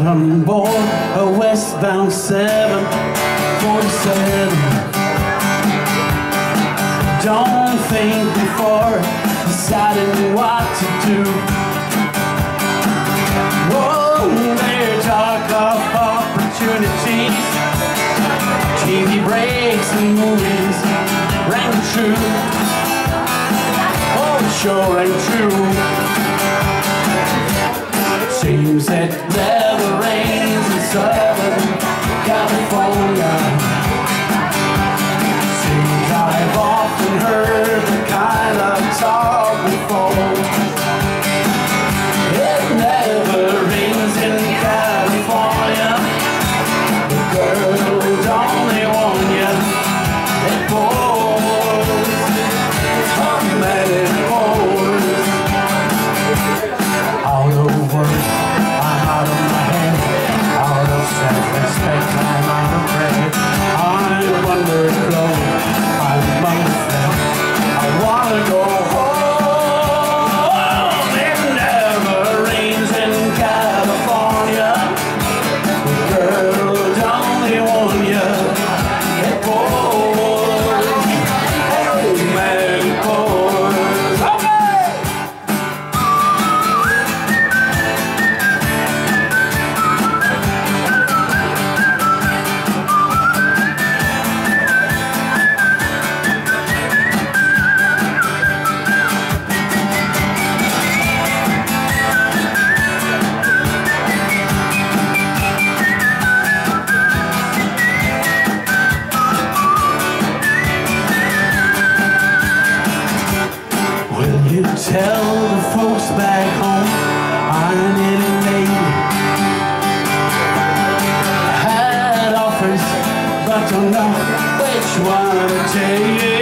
got on board a westbound 747. Don't think before deciding what to do. Whoa, there's talk of opportunities. TV breaks and movies rang true. Oh, it sure rang true. Seems it never rains in Southern California. Seems I've often heard the kind of talk before. It never rains in California. The girls only want you. It pours, oh man, it pours. Out of work, I'm out of my head. Out of self-respect, I'm out of bread. I'm under clothes, I'm myself. I wanna go home. It never rains in California. The girls only want you. It pours, oh man, it pours. Okay. Will you tell the folks back home I'm getting late? Had offers, but don't know which one to take.